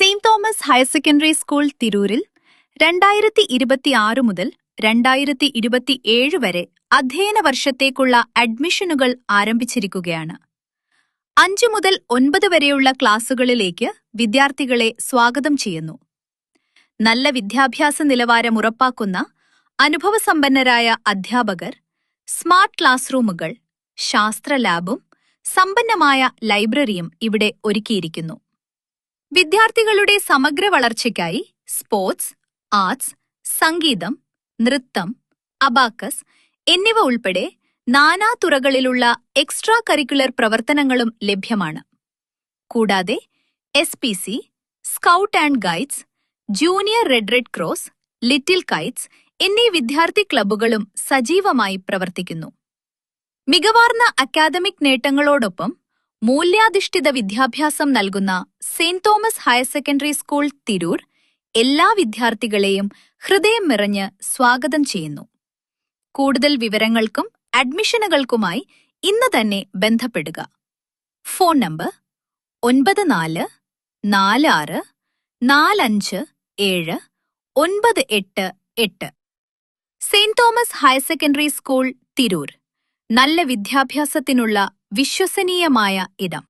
Saint Thomas higher secondary school തിരൂരിൽ 2026 മുതൽ 2027 വരെ അധ്യയന വർഷത്തേക്കുള്ള അഡ്മിഷനുകൾ ആരംഭിച്ചിരിക്കുകയാണ്. 5 മുതൽ 9 വരെയുള്ള ക്ലാസുകളിലേക്ക് വിദ്യാർത്ഥികളെ സ്വാഗതം ചെയ്യുന്നു. നല്ല വിദ്യാഭ്യാസ നിലവാരം ഉറപ്പാക്കുന്ന അനുഭവസമ്പന്നരായ അധ്യാപകർ, സ്മാർട്ട് ക്ലാസ് റൂമുകൾ, ശാസ്ത്ര ലാബും സമ്പന്നമായ ലൈബ്രറിയും ഇവിടെ ഒരുക്കിയിരിക്കുന്നു. വിദ്യാർത്ഥികളുടെ സമഗ്ര വളർച്ചയ്ക്കായി സ്പോർട്സ്, ആർട്സ്, സംഗീതം, നൃത്തം, അബാക്കസ് എന്നിവ ഉൾപ്പെടെ നാനാ തുറകളിലുള്ള എക്സ്ട്രാ കരിക്കുലർ പ്രവർത്തനങ്ങളും ലഭ്യമാണ്. കൂടാതെ SPC, scout and guides, junior red cross, little Kites എന്നീ വിദ്യാർത്ഥി ക്ലബ്ബുകളും സജീവമായി പ്രവർത്തിക്കുന്നു. മികവാർന്ന അക്കാദമിക് നേട്ടങ്ങളോടൊപ്പം മൂല്യാധിഷ്ഠിത വിദ്യാഭ്യാസം നൽകുന്ന Saint Thomas higher secondary school Tirur എല്ലാ വിദ്യാർത്ഥികളെയും ഹൃദയം നിറഞ്ഞ് സ്വാഗതം ചെയ്യുന്നു. കൂടുതൽ വിവരങ്ങൾക്കും അഡ്മിഷനുകൾക്കുമായി ഇന്ന് തന്നെ ബന്ധപ്പെടുക. Phone number 9446457988. Saint Thomas higher secondary school Tirur, നല്ല വിദ്യാഭ്യാസത്തിനുള്ള വിശ്വസനീയമായ ഇടം.